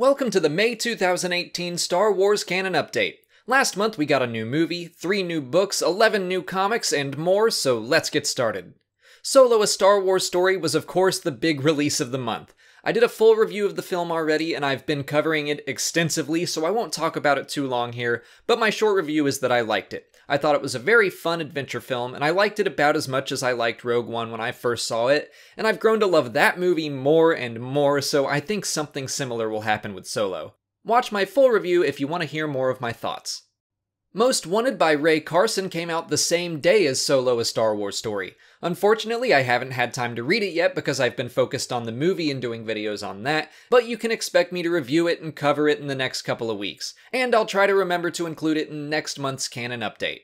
Welcome to the May 2018 Star Wars Canon Update. Last month we got a new movie, 3 new books, 11 new comics, and more, so let's get started. Solo: A Star Wars Story was of course the big release of the month. I did a full review of the film already, and I've been covering it extensively, so I won't talk about it too long here, but my short review is that I liked it. I thought it was a very fun adventure film, and I liked it about as much as I liked Rogue One when I first saw it, and I've grown to love that movie more and more, so I think something similar will happen with Solo. Watch my full review if you want to hear more of my thoughts. Most Wanted by Ray Carson came out the same day as Solo: A Star Wars Story. Unfortunately, I haven't had time to read it yet because I've been focused on the movie and doing videos on that, but you can expect me to review it and cover it in the next couple of weeks, and I'll try to remember to include it in next month's Canon Update.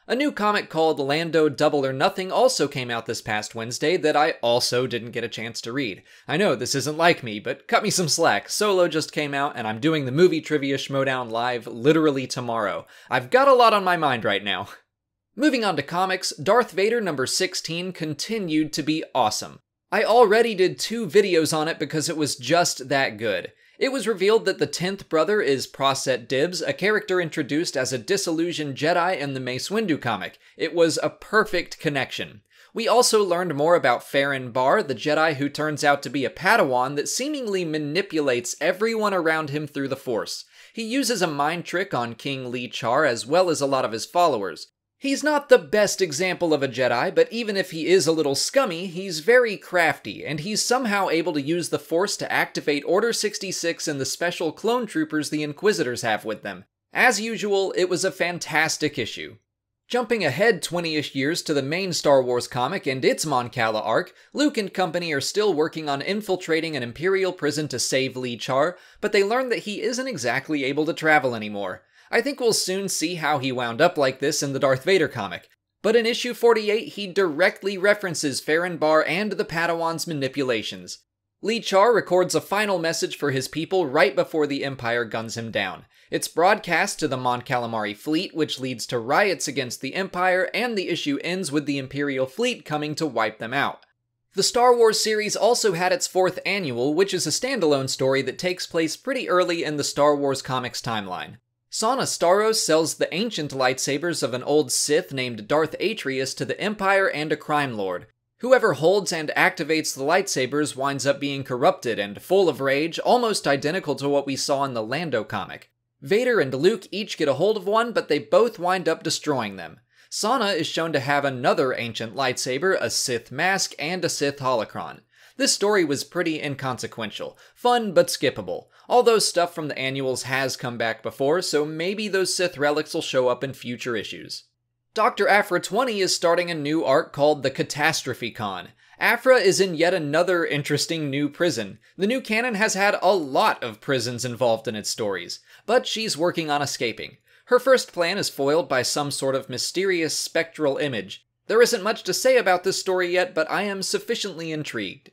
A new comic called Lando Double or Nothing also came out this past Wednesday that I also didn't get a chance to read. I know this isn't like me, but cut me some slack. Solo just came out and I'm doing the movie trivia schmodown live literally tomorrow. I've got a lot on my mind right now. Moving on to comics, Darth Vader number 16 continued to be awesome. I already did 2 videos on it because it was just that good. It was revealed that the 10th brother is Proset Dibs, a character introduced as a disillusioned Jedi in the Mace Windu comic. It was a perfect connection. We also learned more about Farron Barr, the Jedi who turns out to be a Padawan that seemingly manipulates everyone around him through the Force. He uses a mind trick on King Lee Char as well as a lot of his followers. He's not the best example of a Jedi, but even if he is a little scummy, he's very crafty, and he's somehow able to use the Force to activate Order 66 and the special clone troopers the Inquisitors have with them. As usual, it was a fantastic issue. Jumping ahead 20-ish years to the main Star Wars comic and its Mon Cala arc, Luke and company are still working on infiltrating an Imperial prison to save Lee Char, but they learn that he isn't exactly able to travel anymore. I think we'll soon see how he wound up like this in the Darth Vader comic. But in issue 48, he directly references Farron Barr and the Padawan's manipulations. Lee Char records a final message for his people right before the Empire guns him down. It's broadcast to the Mon Calamari fleet, which leads to riots against the Empire, and the issue ends with the Imperial fleet coming to wipe them out. The Star Wars series also had its 4th annual, which is a standalone story that takes place pretty early in the Star Wars comics timeline. Sana Starros sells the ancient lightsabers of an old Sith named Darth Atreus to the Empire and a crime lord. Whoever holds and activates the lightsabers winds up being corrupted and full of rage, almost identical to what we saw in the Lando comic. Vader and Luke each get a hold of one, but they both wind up destroying them. Sana is shown to have another ancient lightsaber, a Sith mask, and a Sith holocron. This story was pretty inconsequential, fun but skippable. All those stuff from the annuals has come back before, so maybe those Sith relics will show up in future issues. Dr. Aphra 20 is starting a new arc called the Catastrophe Con. Aphra is in yet another interesting new prison. The new canon has had a lot of prisons involved in its stories, but she's working on escaping. Her first plan is foiled by some sort of mysterious spectral image. There isn't much to say about this story yet, but I am sufficiently intrigued.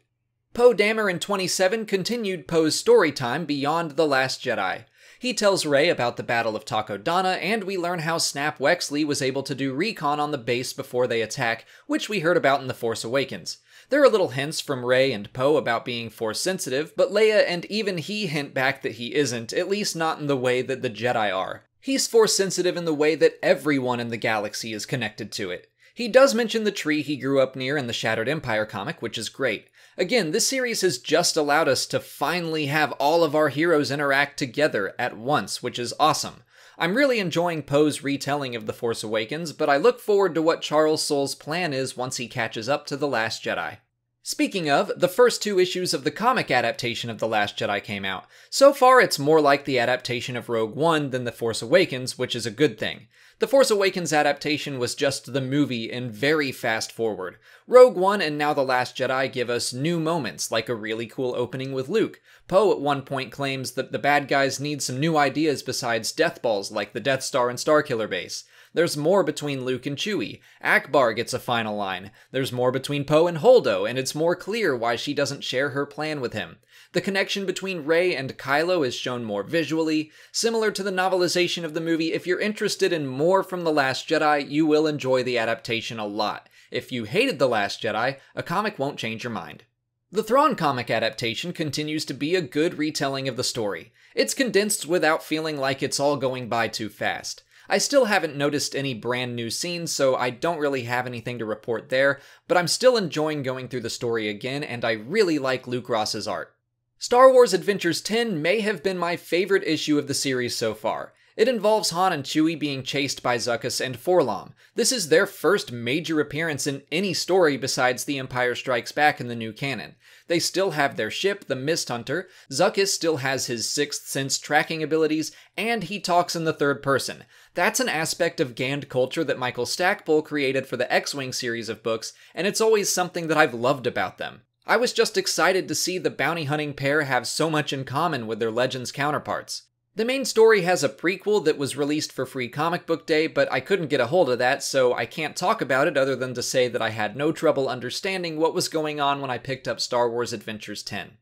Poe Dameron 27 continued Poe's story time beyond The Last Jedi. He tells Rey about the Battle of Takodana, and we learn how Snap Wexley was able to do recon on the base before they attack, which we heard about in The Force Awakens. There are little hints from Rey and Poe about being Force sensitive, but Leia and even he hint back that he isn't, at least not in the way that the Jedi are. He's Force sensitive in the way that everyone in the galaxy is connected to it. He does mention the tree he grew up near in the Shattered Empire comic, which is great. Again, this series has just allowed us to finally have all of our heroes interact together at once, which is awesome. I'm really enjoying Poe's retelling of The Force Awakens, but I look forward to what Charles Soule's plan is once he catches up to The Last Jedi. Speaking of, the first 2 issues of the comic adaptation of The Last Jedi came out. So far, it's more like the adaptation of Rogue One than The Force Awakens, which is a good thing. The Force Awakens adaptation was just the movie in very fast forward. Rogue One and now The Last Jedi give us new moments, like a really cool opening with Luke. Poe at one point claims that the bad guys need some new ideas besides death balls like the Death Star and Starkiller base. There's more between Luke and Chewie. Akbar gets a final line. There's more between Poe and Holdo, and it's more clear why she doesn't share her plan with him. The connection between Rey and Kylo is shown more visually. Similar to the novelization of the movie, if you're interested in more from The Last Jedi, you will enjoy the adaptation a lot. If you hated The Last Jedi, a comic won't change your mind. The Thrawn comic adaptation continues to be a good retelling of the story. It's condensed without feeling like it's all going by too fast. I still haven't noticed any brand new scenes, so I don't really have anything to report there, but I'm still enjoying going through the story again, and I really like Luke Ross's art. Star Wars Adventures 10 may have been my favorite issue of the series so far. It involves Han and Chewie being chased by Zuckuss and 4-LOM. This is their first major appearance in any story besides The Empire Strikes Back in the new canon. They still have their ship, the Mist Hunter, Zuckuss still has his sixth sense tracking abilities, and he talks in the third person. That's an aspect of Gand culture that Michael Stackpole created for the X-Wing series of books, and it's always something that I've loved about them. I was just excited to see the bounty hunting pair have so much in common with their Legends counterparts. The main story has a prequel that was released for Free Comic Book Day, but I couldn't get a hold of that, so I can't talk about it other than to say that I had no trouble understanding what was going on when I picked up Star Wars Adventures 10.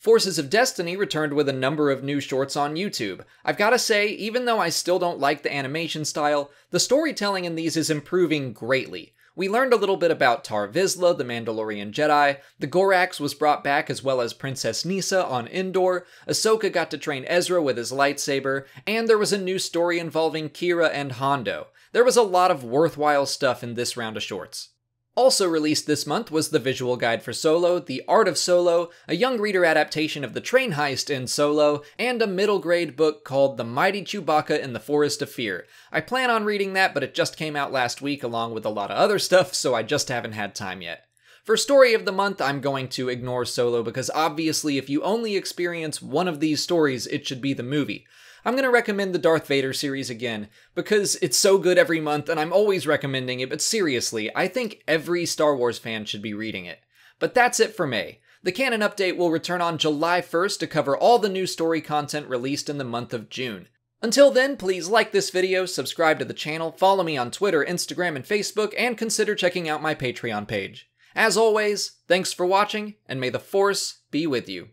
Forces of Destiny returned with a number of new shorts on YouTube. I've gotta say, even though I still don't like the animation style, the storytelling in these is improving greatly. We learned a little bit about Tar Vizsla, the Mandalorian Jedi, the Gorax was brought back as well as Princess Nisa on Endor, Ahsoka got to train Ezra with his lightsaber, and there was a new story involving Kira and Hondo. There was a lot of worthwhile stuff in this round of shorts. Also released this month was the visual guide for Solo, The Art of Solo, a young reader adaptation of the train heist in Solo, and a middle grade book called The Mighty Chewbacca in the Forest of Fear. I plan on reading that, but it just came out last week along with a lot of other stuff, so I just haven't had time yet. For Story of the Month, I'm going to ignore Solo because obviously if you only experience one of these stories, it should be the movie. I'm going to recommend the Darth Vader series again, because it's so good every month and I'm always recommending it, but seriously, I think every Star Wars fan should be reading it. But that's it for May. The Canon Update will return on July 1st to cover all the new story content released in the month of June. Until then, please like this video, subscribe to the channel, follow me on Twitter, Instagram, and Facebook, and consider checking out my Patreon page. As always, thanks for watching, and may the Force be with you.